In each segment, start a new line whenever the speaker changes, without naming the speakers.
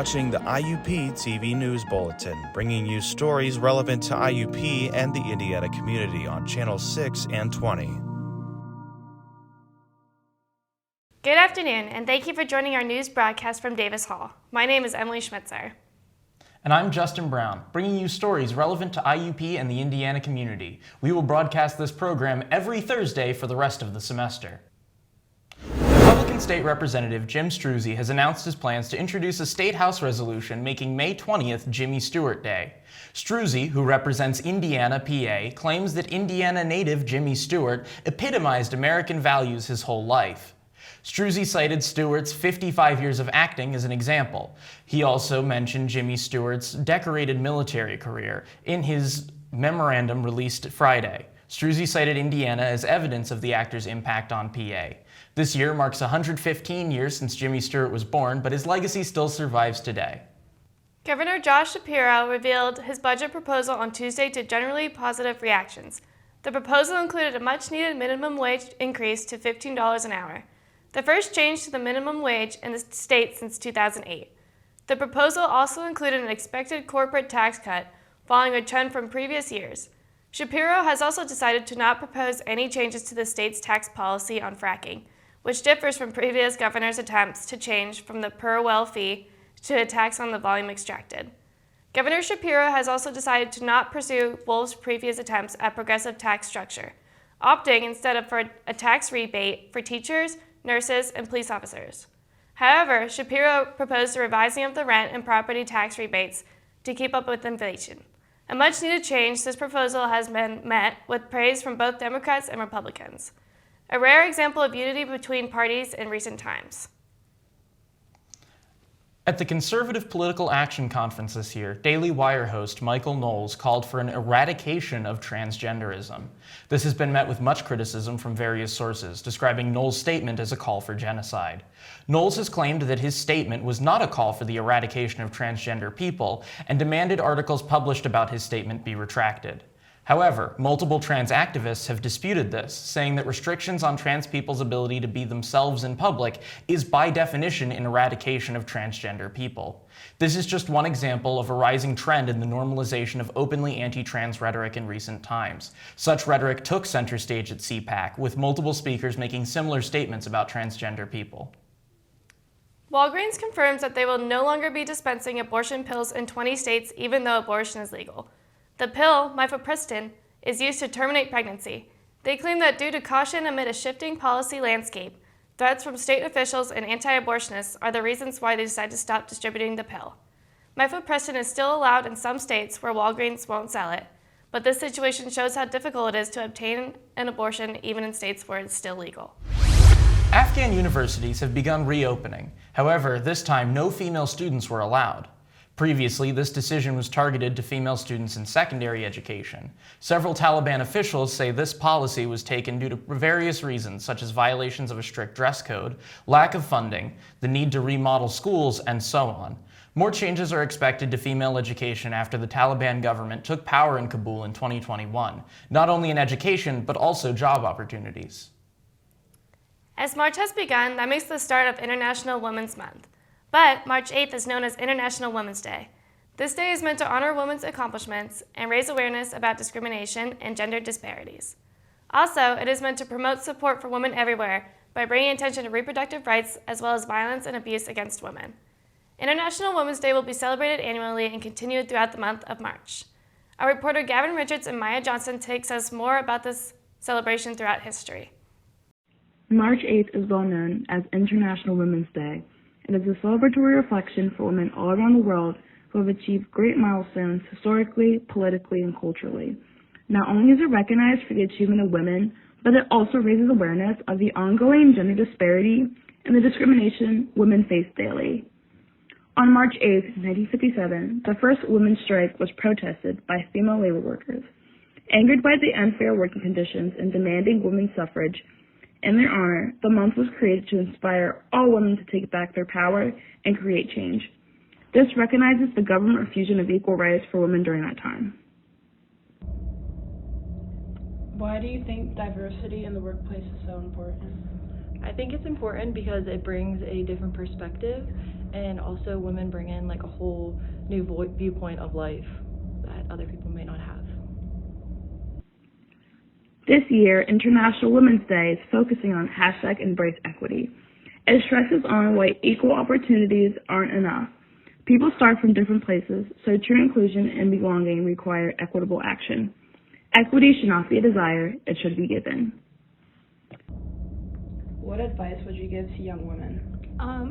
watching the IUP TV News Bulletin, bringing you stories relevant to IUP and the Indiana community on Channel 6 and 20.
Good afternoon, and thank you for joining our news broadcast from Davis Hall. My name is Emily Schmitzer.
And I'm Justin Brown, bringing you stories relevant to IUP and the Indiana community. We will broadcast this program every Thursday for the rest of the semester. Republican State Representative Jim Struzzi has announced his plans to introduce a State House resolution making May 20th Jimmy Stewart Day. Struzzi, who represents Indiana, PA, claims that Indiana native Jimmy Stewart epitomized American values his whole life. Struzzi cited Stewart's 55 years of acting as an example. He also mentioned Jimmy Stewart's decorated military career in his memorandum released Friday. Struzzi cited Indiana as evidence of the actor's impact on PA. This year marks 115 years since Jimmy Stewart was born, but his legacy still survives today.
Governor Josh Shapiro revealed his budget proposal on Tuesday to generally positive reactions. The proposal included a much-needed minimum wage increase to $15 an hour, the first change to the minimum wage in the state since 2008. The proposal also included an expected corporate tax cut, following a trend from previous years. Shapiro has also decided to not propose any changes to the state's tax policy on fracking, which differs from previous governors' attempts to change from the per well fee to a tax on the volume extracted. Governor Shapiro has also decided to not pursue Wolf's previous attempts at progressive tax structure, opting instead for a tax rebate for teachers, nurses, and police officers. However, Shapiro proposed a revising of the rent and property tax rebates to keep up with inflation. A much-needed change, this proposal has been met with praise from both Democrats and Republicans, a rare example of unity between parties in recent times.
At the Conservative Political Action Conference this year, Daily Wire host Michael Knowles called for an eradication of transgenderism. This has been met with much criticism from various sources, describing Knowles' statement as a call for genocide. Knowles has claimed that his statement was not a call for the eradication of transgender people and demanded articles published about his statement be retracted. However, multiple trans activists have disputed this, saying that restrictions on trans people's ability to be themselves in public is by definition an eradication of transgender people. This is just one example of a rising trend in the normalization of openly anti-trans rhetoric in recent times. Such rhetoric took center stage at CPAC, with multiple speakers making similar statements about transgender people.
Walgreens confirms that they will no longer be dispensing abortion pills in 20 states, even though abortion is legal. The pill, mifepristone, is used to terminate pregnancy. They claim that due to caution amid a shifting policy landscape, threats from state officials and anti-abortionists are the reasons why they decided to stop distributing the pill. Mifepristone is still allowed in some states where Walgreens won't sell it, but this situation shows how difficult it is to obtain an abortion even in states where it's still legal.
Afghan universities have begun reopening. However, this time no female students were allowed. Previously, this decision was targeted to female students in secondary education. Several Taliban officials say this policy was taken due to various reasons, such as violations of a strict dress code, lack of funding, the need to remodel schools, and so on. More changes are expected to female education after the Taliban government took power in Kabul in 2021, not only in education, but also job opportunities.
As March has begun, that makes the start of International Women's Month. But March 8th is known as International Women's Day. This day is meant to honor women's accomplishments and raise awareness about discrimination and gender disparities. Also, it is meant to promote support for women everywhere by bringing attention to reproductive rights as well as violence and abuse against women. International Women's Day will be celebrated annually and continued throughout the month of March. Our reporter Gavin Richards and Maya Johnson takes us more about this celebration throughout history.
March 8th is well known as International Women's Day. It is a celebratory reflection for women all around the world who have achieved great milestones historically, politically, and culturally. Not only is it recognized for the achievement of women, but it also raises awareness of the ongoing gender disparity and the discrimination women face daily. On March 8, 1957, the first women's strike was protested by female labor workers. Angered by the unfair working conditions and demanding women's suffrage, in their honor, the month was created to inspire all women to take back their power and create change. This recognizes the government refusal of equal rights for women during that time.
Why do you think diversity in the workplace is so important?
I think it's important because it brings a different perspective
and also women bring in like a whole new viewpoint of life that other people may not have.
This year, International Women's Day is focusing on #EmbraceEquity. It stresses on why equal opportunities aren't enough. People start from different places, so true inclusion and belonging require equitable action. Equity should not be a desire, it should be given.
What advice would you give to young women?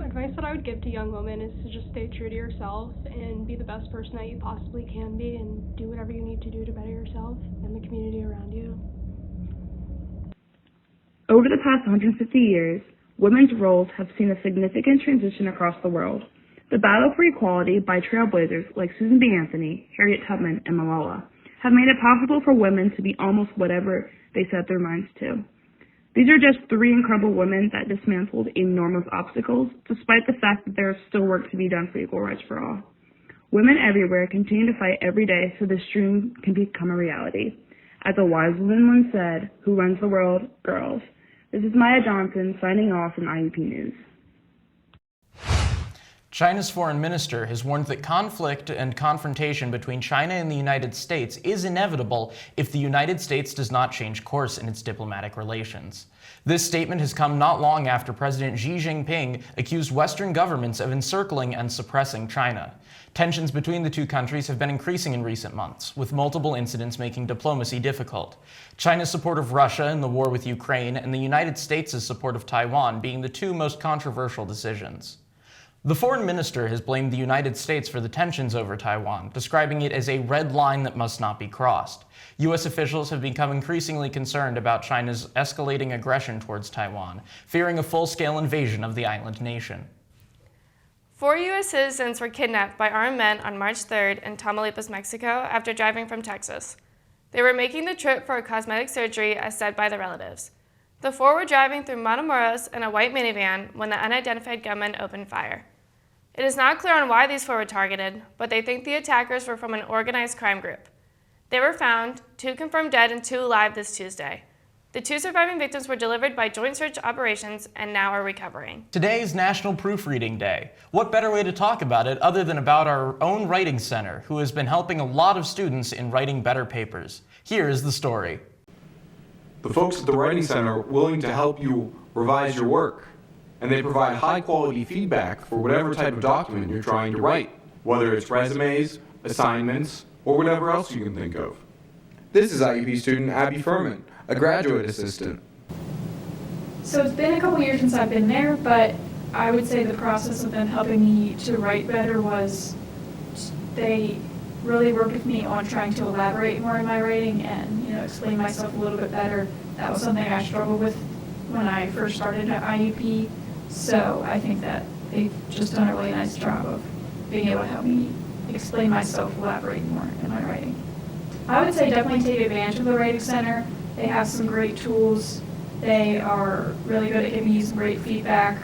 Advice that I would give to young women is to just stay true to yourself and be the best person that you possibly can be and do whatever you need to do to better yourself and the community around you.
Over the past 150 years, women's roles have seen a significant transition across the world. The battle for equality by trailblazers like Susan B. Anthony, Harriet Tubman, and Malala have made it possible for women to be almost whatever they set their minds to. These are just 3 incredible women that dismantled enormous obstacles, despite the fact that there is still work to be done for equal rights for all. Women everywhere continue to fight every day so this dream can become a reality. As a wise woman once said, who runs the world? Girls. This is Maya Johnson signing off from IUP News.
China's foreign minister has warned that conflict and confrontation between China and the United States is inevitable if the United States does not change course in its diplomatic relations. This statement has come not long after President Xi Jinping accused Western governments of encircling and suppressing China. Tensions between the two countries have been increasing in recent months, with multiple incidents making diplomacy difficult. China's support of Russia in the war with Ukraine and the United States' support of Taiwan being the 2 most controversial decisions. The foreign minister has blamed the United States for the tensions over Taiwan, describing it as a red line that must not be crossed. U.S. officials have become increasingly concerned about China's escalating aggression towards Taiwan, fearing a full-scale invasion of the island nation.
4 U.S. citizens were kidnapped by armed men on March 3rd in Tamaulipas, Mexico, after driving from Texas. They were making the trip for a cosmetic surgery, as said by the relatives. The 4 were driving through Matamoros in a white minivan when the unidentified gunmen opened fire. It is not clear on why these 4 were targeted, but they think the attackers were from an organized crime group. They were found, 2 confirmed dead and 2 alive this Tuesday. The 2 surviving victims were delivered by joint search operations and now are recovering.
Today is National Proofreading Day. What better way to talk about it other than about our own Writing Center, who has been helping a lot of students in writing better papers. Here is the story.
The folks at the Writing Center are willing to help you revise your work, and they provide high-quality feedback for whatever type of document you're trying to write, whether it's resumes, assignments, or whatever else you can think of. This is IUP student Abby Furman, a graduate assistant.
So it's been a couple years since I've been there, but I would say the process of them helping me to write better was they really worked with me on trying to elaborate more in my writing and, explain myself a little bit better. That was something I struggled with when I first started at IUP. So I think that they've just done a really nice job of being able to help me explain myself, elaborate more in my writing. I would say definitely take advantage of the Writing Center. They have some great tools. They are really good at giving you some great feedback.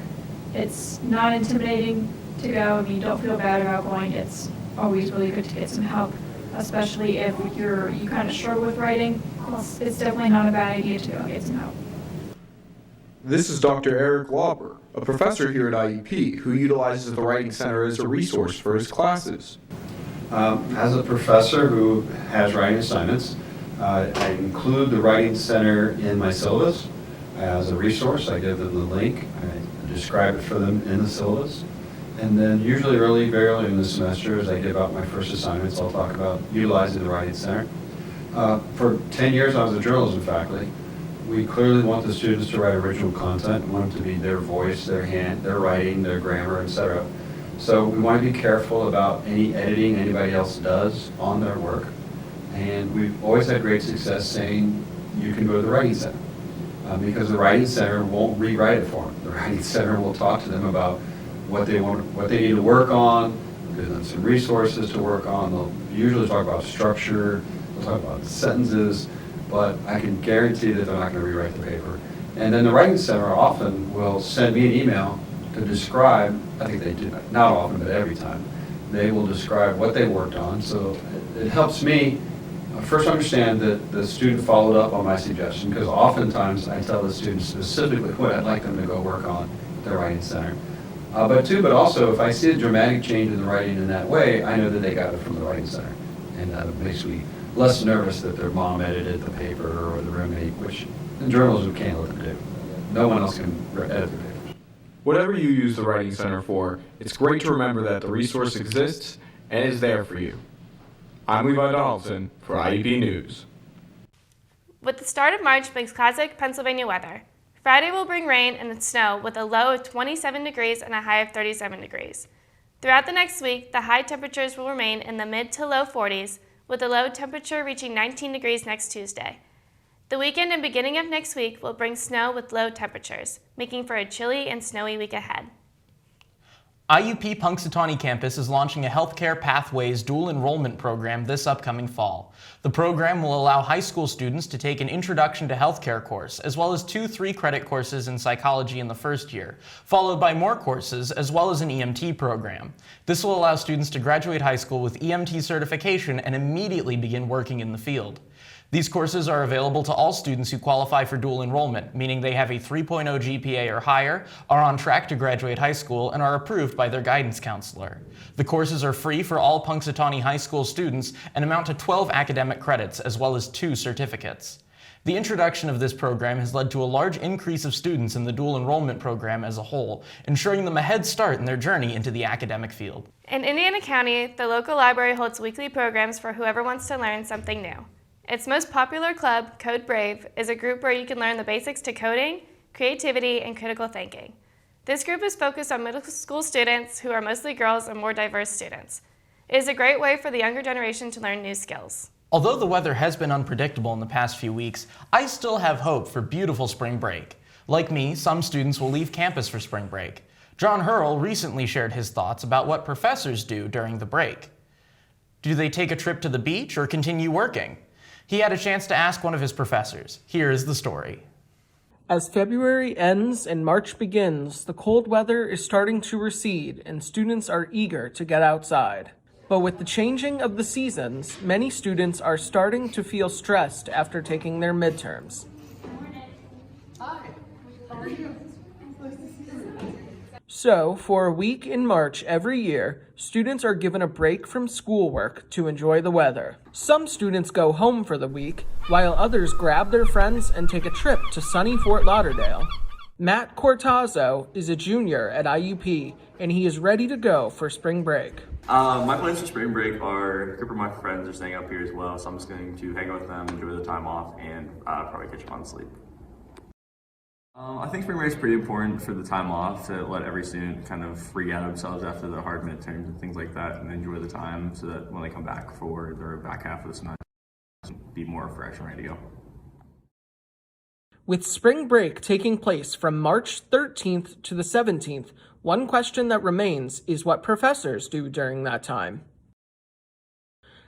It's not intimidating to go. I mean, you don't feel bad about going. It's always really good to get some help, especially if you kind of struggle with writing. It's definitely not a bad idea to go get some help.
This is Dr. Eric Lauber, a professor here at IUP who utilizes the Writing Center as a resource for his classes.
As a professor who has writing assignments, I include the Writing Center in my syllabus as a resource. I give them the link, I describe it for them in the syllabus, and then usually very early in the semester, as I give out my first assignments, I'll talk about utilizing the Writing Center. For 10 years I was a journalism faculty. We clearly want the students to write original content. We want it to be their voice, their hand, their writing, their grammar, etc. So we want to be careful about any editing anybody else does on their work. And we've always had great success saying you can go to the Writing Center. Because the Writing Center won't rewrite it for them. The Writing Center will talk to them about what they need to work on, give them some resources to work on. They'll usually talk about structure, they'll talk about sentences, but I can guarantee that they're not going to rewrite the paper. And then the Writing Center often will send me an email to describe, I think they do, not often, but every time, they will describe what they worked on. So it helps me first understand that the student followed up on my suggestion, because oftentimes I tell the students specifically what I'd like them to go work on at the Writing Center. But also, if I see a dramatic change in the writing in that way, I know that they got it from the Writing Center. And that makes me less nervous that their mom edited the paper or the roommate, which in journalism we can't let them do. No one else can edit the papers.
Whatever you use the Writing Center for, it's great to remember that the resource exists and is there for you. I'm Levi Donaldson for IUP News.
With the start of March brings classic Pennsylvania weather. Friday will bring rain and snow with a low of 27 degrees and a high of 37 degrees. Throughout the next week, the high temperatures will remain in the mid to low 40s, with the low temperature reaching 19 degrees next Tuesday. The weekend and beginning of next week will bring snow with low temperatures, making for a chilly and snowy week ahead.
IUP Punxsutawney campus is launching a Healthcare Pathways dual enrollment program this upcoming fall. The program will allow high school students to take an Introduction to Healthcare course, as well as 2 3-credit courses in psychology in the first year, followed by more courses, as well as an EMT program. This will allow students to graduate high school with EMT certification and immediately begin working in the field. These courses are available to all students who qualify for dual enrollment, meaning they have a 3.0 GPA or higher, are on track to graduate high school, and are approved by their guidance counselor. The courses are free for all Punxsutawney High School students and amount to 12 academic credits, as well as 2 certificates. The introduction of this program has led to a large increase of students in the dual enrollment program as a whole, ensuring them a head start in their journey into the academic field.
In Indiana County, the local library holds weekly programs for whoever wants to learn something new. Its most popular club, Code Brave, is a group where you can learn the basics to coding, creativity, and critical thinking. This group is focused on middle school students who are mostly girls and more diverse students. It is a great way for the younger generation to learn new skills.
Although the weather has been unpredictable in the past few weeks, I still have hope for beautiful spring break. Like me, some students will leave campus for spring break. John Hurl recently shared his thoughts about what professors do during the break. Do they take a trip to the beach or continue working? He had a chance to ask one of his professors. Here is the story.
As February ends and March begins, the cold weather is starting to recede and students are eager to get outside. But with the changing of the seasons, many students are starting to feel stressed after taking their midterms.
Hi, how are you?
So, for a week in March every year, students are given a break from schoolwork to enjoy the weather. Some students go home for the week, while others grab their friends and take a trip to sunny Fort Lauderdale. Matt Cortazzo is a junior at IUP, and he is ready to go for spring break.
My plans for spring break are a group of my friends are staying up here as well, so I'm just going to hang out with them, enjoy the time off, and probably catch up on sleep. I think spring break is pretty important for the time off to let every student kind of free out themselves after the hard midterms and things like that and enjoy the time so that when they come back for their back half of the semester, be more fresh and ready to go.
With spring break taking place from March 13th to the 17th, one question that remains is what professors do during that time.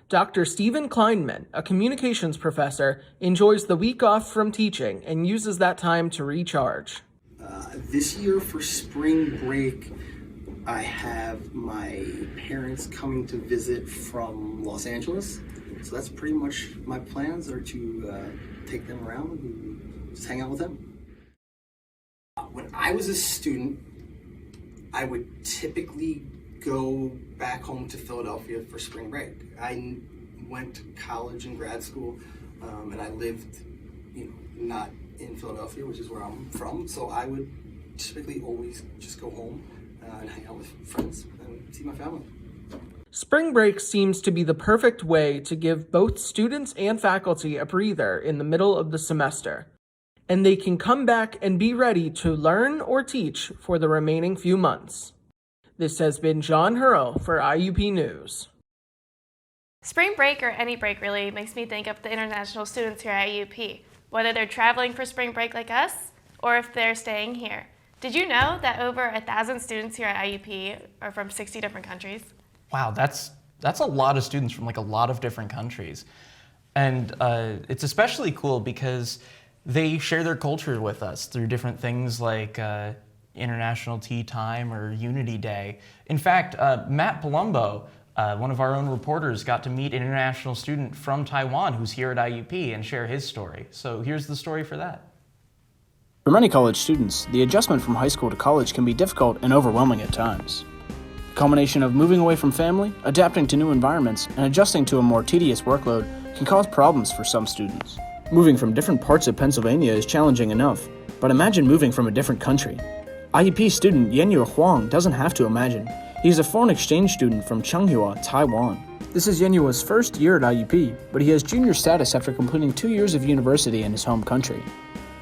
Dr. Stephen Kleinman, a communications professor, enjoys the week off from teaching and uses that time to recharge.
This year for spring break, I have my parents coming to visit from Los Angeles. So that's pretty much my plans are to take them around and just hang out with them. When I was a student, I would typically go back home to Philadelphia for spring break. I went to college and grad school, and I lived, not in Philadelphia, which is where I'm from. So I would typically always just go home and hang out with friends and see my family.
Spring break seems to be the perfect way to give both students and faculty a breather in the middle of the semester, and they can come back and be ready to learn or teach for the remaining few months. This has been John Hurl for IUP News.
Spring break, or any break really, makes me think of the international students here at IUP, whether they're traveling for spring break like us, or if they're staying here. Did you know that over 1,000 students here at IUP are from 60 different countries?
Wow, that's a lot of students from like a lot of different countries. And it's especially cool because they share their culture with us through different things like International Tea Time or Unity Day. In fact, Matt Palumbo, one of our own reporters, got to meet an international student from Taiwan who's here at IUP and share his story. So here's the story for that.
For many college students, the adjustment from high school to college can be difficult and overwhelming at times. The combination of moving away from family, adapting to new environments, and adjusting to a more tedious workload can cause problems for some students. Moving from different parts of Pennsylvania is challenging enough, but imagine moving from a different country. IUP student Yenyue Huang doesn't have to imagine. He is a foreign exchange student from Changhua, Taiwan. This is Yenyue's first year at IUP, but he has junior status after completing 2 years of university in his home country.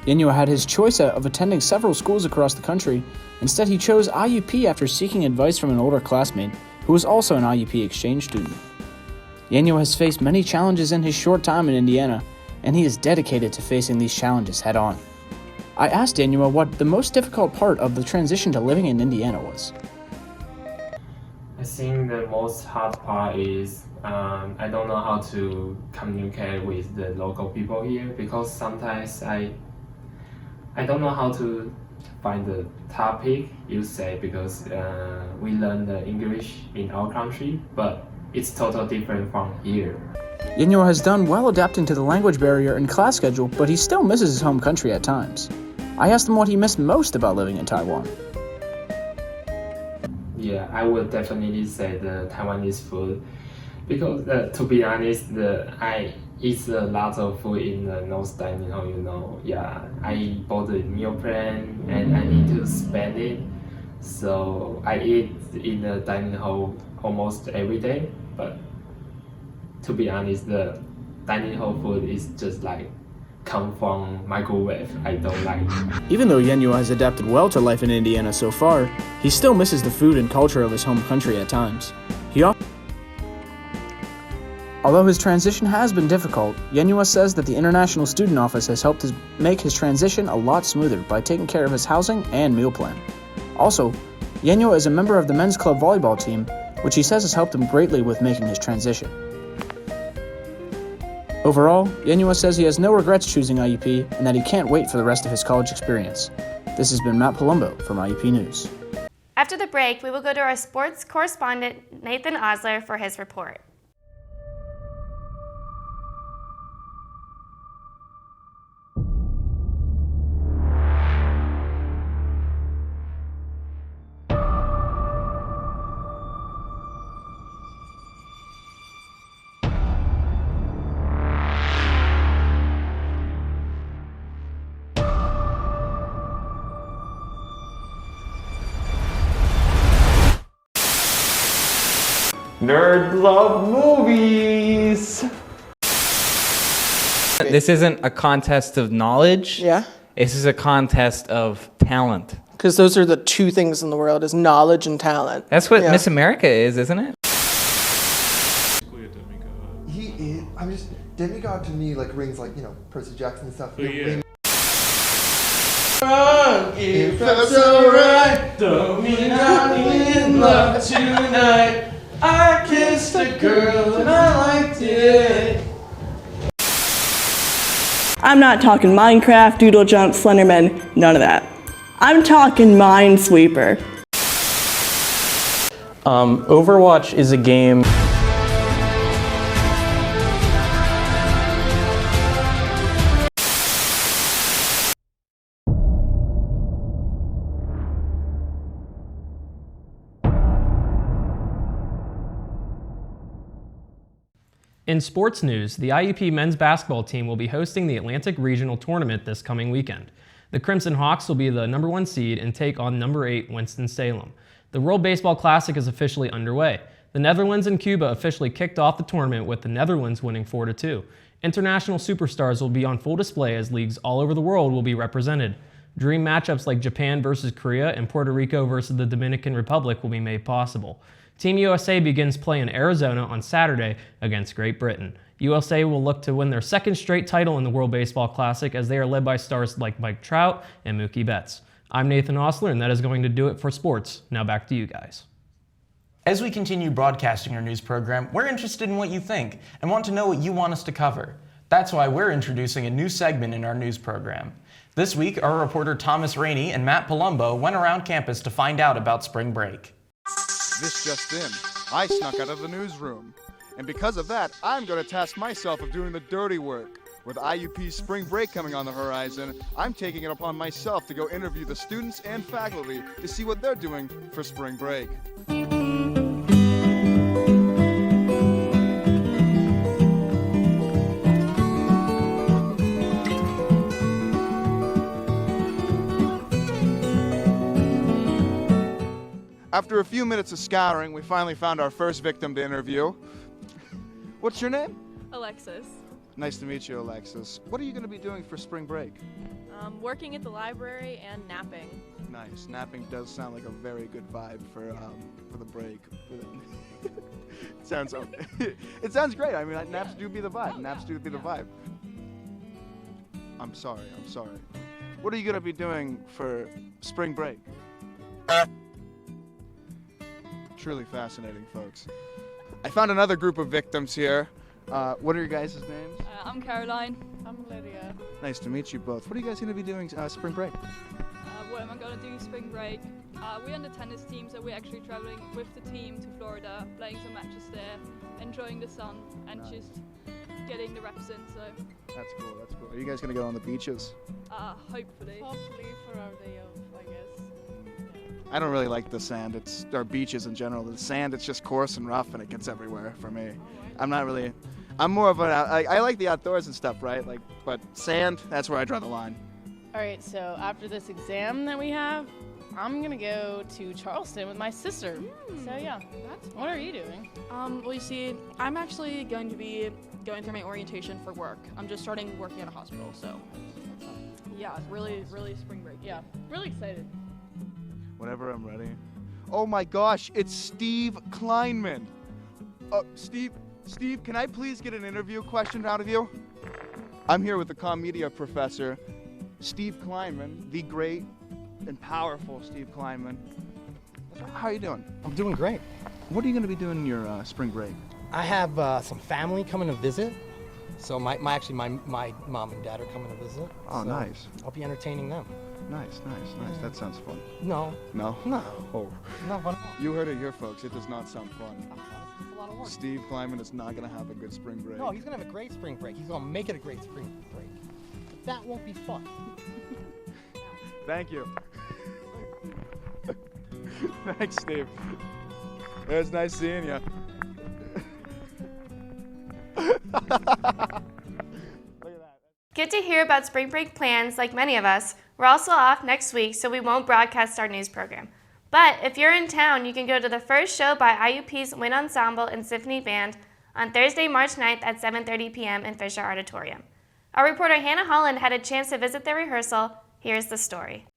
Yenyue had his choice of attending several schools across the country. Instead, he chose IUP after seeking advice from an older classmate who was also an IUP exchange student. Yenyue has faced many challenges in his short time in Indiana, and he is dedicated to facing these challenges head-on. I asked Yenyue what the most difficult part of the transition to living in Indiana was.
I think the most hard part is I don't know how to communicate with the local people here, because sometimes I don't know how to find the topic you say, because we learn the English in our country, but it's totally different from here.
Yenyue has done well adapting to the language barrier and class schedule, but he still misses his home country at times. I asked him what he missed most about living in Taiwan.
Yeah, I would definitely say the Taiwanese food, because to be honest, I eat a lot of food in the North dining hall, you know. Yeah, I bought a meal plan and I need to spend it. So I eat in the dining hall almost every day, but to be honest, the dining hall food is just like come from microwave. I don't like it.
Even though Yenyue has adapted well to life in Indiana so far, he still misses the food and culture of his home country at times. Although his transition has been difficult, Yenyue says that the International Student Office has helped make his transition a lot smoother by taking care of his housing and meal plan. Also, Yenyue is a member of the men's club volleyball team, which he says has helped him greatly with making his transition. Overall, Yenyue says he has no regrets choosing IUP and that he can't wait for the rest of his college experience. This has been Matt Palumbo from IUP News.
After the break, we will go to our sports correspondent, Nathan Osler, for his report.
Nerd love movies! This isn't a contest of knowledge.
Yeah.
This is a contest of talent.
Because those are the two things in the world, is knowledge and talent.
That's what Miss America is, isn't it?
He is. I'm just demigod to me like rings like, you know, Percy Jackson and stuff.
If that's alright, don't mean I'm in love tonight. I kissed a girl and I liked it.
I'm not talking Minecraft, Doodle Jump, Slenderman, none of that. I'm talking Minesweeper.
Overwatch is a game.
In sports news, the IUP men's basketball team will be hosting the Atlantic Regional Tournament this coming weekend. The Crimson Hawks will be the number 1 seed and take on number 8 Winston-Salem. The World Baseball Classic is officially underway. The Netherlands and Cuba officially kicked off the tournament with the Netherlands winning 4-2. International superstars will be on full display as leagues all over the world will be represented. Dream matchups like Japan versus Korea and Puerto Rico versus the Dominican Republic will be made possible. Team USA begins play in Arizona on Saturday against Great Britain. USA will look to win their second straight title in the World Baseball Classic as they are led by stars like Mike Trout and Mookie Betts. I'm Nathan Osler, and that is going to do it for sports. Now back to you guys.
As we continue broadcasting our news program, we're interested in what you think and want to know what you want us to cover. That's why we're introducing a new segment in our news program. This week, our reporter Thomas Rainey and Matt Palumbo went around campus to find out about spring break.
This just in, I snuck out of the newsroom. And because of that, I'm going to task myself of doing the dirty work. With IUP's spring break coming on the horizon, I'm taking it upon myself to go interview the students and faculty to see what they're doing for spring break. After a few minutes of scouring, we finally found our first victim to interview. What's your name?
Alexis.
Nice to meet you, Alexis. What are you going to be doing for spring break?
Working at the library and napping.
Nice. Napping does sound like a very good vibe for the break. it sounds great. I mean, naps do be the vibe. Naps do be the vibe. I'm sorry. What are you going to be doing for spring break? Truly fascinating, folks. I found another group of victims here. What are your guys' names?
I'm Caroline. I'm Lydia.
Nice to meet you both. What are you guys going to be doing spring break?
What am I going to do spring break? We're on the tennis team, so we're actually traveling with the team to Florida, playing some matches there, enjoying the sun, and just getting the reps in. So
that's cool. Are you guys going to go on the beaches?
Hopefully.
Hopefully for our day off, I guess.
I don't really like the sand. It's our beaches in general. The sand, it's just coarse and rough, and it gets everywhere for me. I'm more of I like the outdoors and stuff, right? But sand, that's where I draw the line.
All right, so after this exam that we have, I'm gonna go to Charleston with my sister. So yeah, what are you doing?
Well, you see, I'm actually going to be going through my orientation for work. I'm just starting working at a hospital, so yeah, really spring break.
Yeah, really excited.
Whenever I'm ready. Oh my gosh, it's Steve Kleinman. Steve, can I please get an interview question out of you? I'm here with the comm media professor, Steve Kleinman, the great and powerful Steve Kleinman. How are you doing?
I'm doing great.
What are you going to be doing in your spring break?
I have some family coming to visit. So my mom and dad are coming to visit.
Oh,
so
nice.
I'll be entertaining them.
Nice. That sounds fun.
No.
No?
No.
Oh.
Not fun.
You heard it here, folks. It does not sound fun.
It's a lot of work.
Steve Kleinman is not going to have a good spring break.
No, he's going to have a great spring break. He's going to make it a great spring break. But that won't be fun.
Thank you. Thanks, Steve. It was nice seeing you.
Get to hear about spring break plans like many of us. We're also off next week, so we won't broadcast our news program. But if you're in town, you can go to the first show by IUP's Wind Ensemble and Symphony Band on Thursday, March 9th at 7:30 p.m. in Fisher Auditorium. Our reporter Hannah Holland had a chance to visit their rehearsal. Here's the story.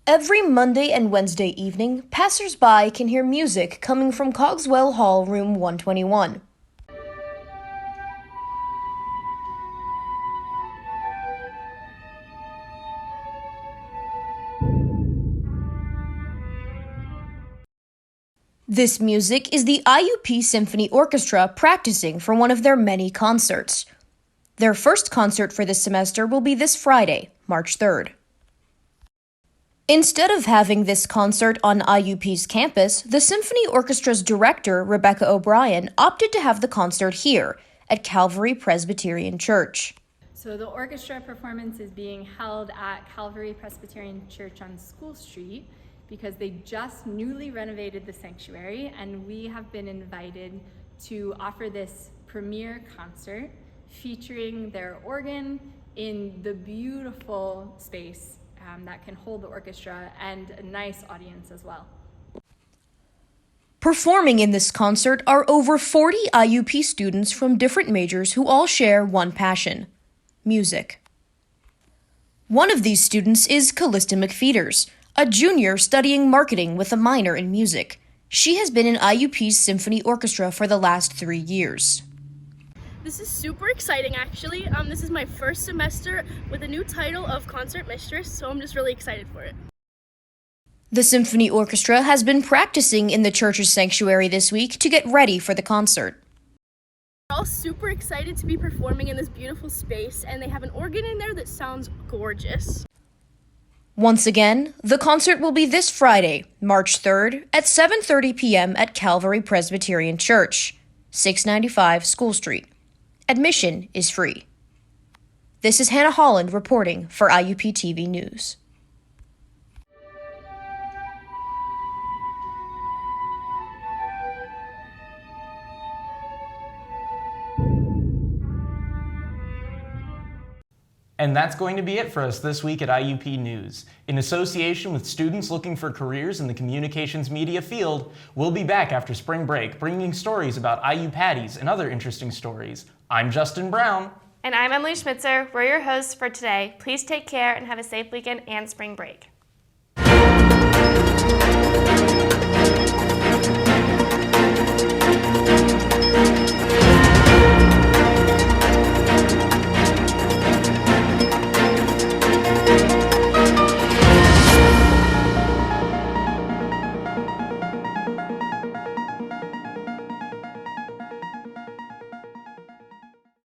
Every Monday and Wednesday evening, passers-by can hear music coming from Cogswell Hall, room 121. This music is the IUP Symphony Orchestra practicing for one of their many concerts. Their first concert for this semester will be this Friday, March 3rd. Instead of having this concert on IUP's campus, the Symphony Orchestra's director, Rebecca O'Brien, opted to have the concert here at Calvary Presbyterian Church.
So the orchestra performance is being held at Calvary Presbyterian Church on School Street because they just newly renovated the sanctuary, and we have been invited to offer this premiere concert featuring their organ in the beautiful space that can hold the orchestra and a nice audience as well.
Performing in this concert are over 40 IUP students from different majors who all share one passion: music. One of these students is Callista McFeeters, a junior studying marketing with a minor in music. She has been in IUP's symphony orchestra for the last 3 years.
This is super exciting, actually. This is my first semester with a new title of concert mistress, so I'm just really excited for it.
The symphony orchestra has been practicing in the church's sanctuary this week to get ready for the concert.
We're all super excited to be performing in this beautiful space, and they have an organ in there that sounds gorgeous.
Once again, the concert will be this Friday, March 3rd at 7:30 p.m. at Calvary Presbyterian Church, 695 School Street. Admission is free. This is Hannah Holland reporting for IUP TV News.
And that's going to be it for us this week at IUP News. In association with students looking for careers in the communications media field, we'll be back after spring break bringing stories about IU Patties and other interesting stories. I'm Justin Brown.
And I'm Emily Schmitzer. We're your hosts for today. Please take care and have a safe weekend and spring break.